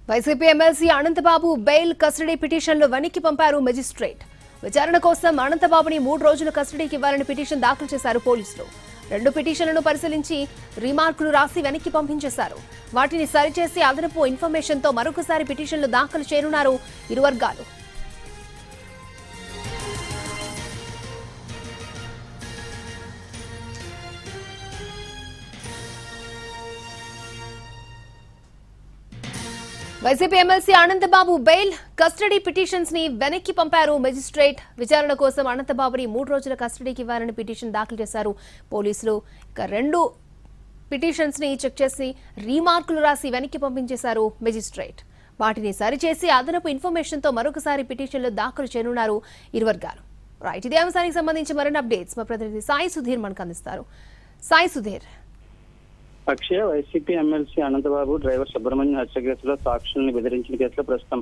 YCP MLC Anantha Babu bail custody పిటిషన్లు వెనక్కి పంపారు మెజిస్ట్రేట్. విచారణ కోసం అనంతబాబుని 3 రోజుల కస్టడీకి ఇవ్వాలని పిటిషన్ దాఖలు చేశారు పోలీసులు. 2 పిటిషన్లను పరిశీలించి రీమార్కులు రాసి వెనక్కి పంపించేశారు. వాటిని సరిచేసి అదనపు ఇన్ఫర్మేషన్తో మరొకసారి పిటిషన్లు దాఖలు చేయనున్నారు ఇరు వర్గాలు. YCP MLC Anantha Babu bail custody petitions ని వెనక్కి పంపారు మెజిస్ట్రేట్. విచారణ కోసం అనంతబాబుని 3 రోజుల కస్టడీకి ఇవ్వాలని పిటిషన్ దాఖలు చేశారు పోలీసులు. ఇక 2 పిటిషన్స్ ని చెక్ చేసి రీమార్కులు రాసి వెనక్కి పంపించేశారు మెజిస్ట్రేట్. వాటిని సరిచేసి అదనపు ఇన్ఫర్మేషన్ తో మరొకసారి పిటిషన్లు దాఖలు చేయనున్నారు ఇరు వర్గాలు. రైట్, ఇదే అంశానికి సంబంధించి మరిన్ని అప్డేట్స్ మా ప్రతినిధి సాయి సుధీర్ మనకు అందిస్తారు. సాయి సుధీర్. అక్షయ, వైసీపీ ఎమ్మెల్సీ అనంతబాబు డ్రైవర్ సుబ్రహ్మణ్యం హత్య కేసులో సాక్షుల్ని బెదిరించిన కేసులో ప్రస్తుతం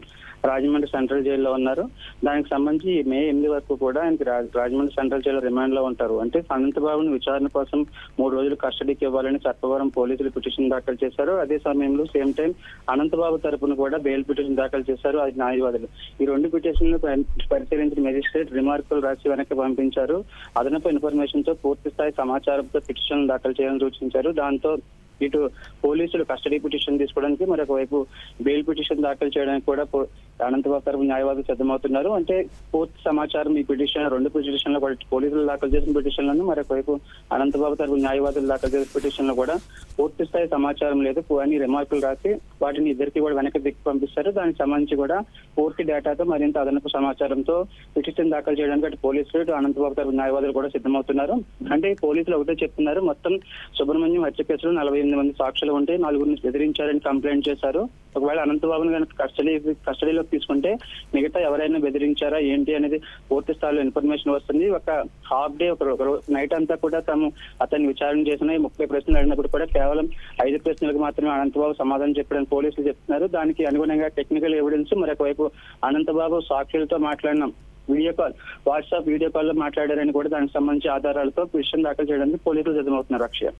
రాజమండ్రి సెంట్రల్ జైల్లో ఉన్నారు. దానికి సంబంధించి మే 8 వరకు కూడా ఆయనకి రాజమండ్రి సెంట్రల్ జైల్లో రిమాండ్ లో ఉంటారు. అంటే అనంతబాబుని విచారణ కోసం 3 రోజులు కస్టడీకి ఇవ్వాలని సర్పవరం పోలీసులు పిటిషన్ దాఖలు చేశారు. అదే సమయంలో సేమ్ టైం అనంతబాబు తరపున కూడా బెయిల్ పిటిషన్ దాఖలు చేశారు అది న్యాయవాదులు. ఈ 2 పిటిషన్లు పరిశీలించిన మెజిస్ట్రేట్ రిమార్కులు రాసి వెనక్కి పంపించారు. అదనపు ఇన్ఫర్మేషన్ తో పూర్తి స్థాయి సమాచారంతో పిటిషన్ దాఖలు చేయాలని సూచించారు. దాంతో ఇటు పోలీసులు కస్టడీ పిటిషన్ తీసుకోవడానికి, మరొక వైపు బెయిల్ పిటిషన్ దాఖలు చేయడానికి కూడా అనంతబాబు తరపు న్యాయవాదులు సిద్ధమవుతున్నారు. అంటే పూర్తి సమాచారం ఈ పిటిషన్ 2 పిటిషన్లు కూడా పోలీసులు దాఖలు చేసిన పిటిషన్లను, మరొక వైపు అనంతబాబు తరపు న్యాయవాదులు దాఖలు చేసిన పిటిషన్లు కూడా పూర్తి స్థాయి సమాచారం లేదు అని రిమార్కులు రాసి వాటిని ఇద్దరికి కూడా వెనక్కి దిక్కు పంపిస్తారు. దానికి సంబంధించి కూడా పూర్తి డేటాతో మరింత అదనపు సమాచారంతో పిటిషన్ దాఖలు చేయడానికి అటు పోలీసులు ఇటు అనంతబాబు తరపు న్యాయవాదులు కూడా సిద్ధమవుతున్నారు. అంటే పోలీసులు ఒకటే చెప్తున్నారు, మొత్తం సుబ్రహ్మణ్యం హత్య కేసులో 48 మంది సాక్షులు ఉంటే 4గురిని బెదిరించారని కంప్లైంట్ చేశారు. ఒకవేళ అనంతబాబుని కనుక కస్టడీలోకి తీసుకుంటే మిగతా ఎవరైనా బెదిరించారా ఏంటి అనేది పూర్తి స్థాయిలో ఇన్ఫర్మేషన్ వస్తుంది. ఒక హాఫ్ డే ఒక నైట్ అంతా కూడా తాము అతన్ని విచారణ చేసిన 30 ప్రశ్నలు అడిగినప్పుడు కూడా కేవలం 5 ప్రశ్నలకు మాత్రమే అనంతబాబు సమాధానం చెప్పాడని పోలీసులు చెప్తున్నారు. దానికి అనుగుణంగా టెక్నికల్ ఎవిడెన్స్, మరొక వైపు అనంతబాబు సాక్షులతో మాట్లాడిన video call, WhatsApp video call లో మాట్లాడారని కూడా దానికి సంబంధించి ఆధారాలతో పిటిషన్ దాఖలు చేయడానికి పోలీసులు సిద్ధమవుతున్నారు. అక్షయ.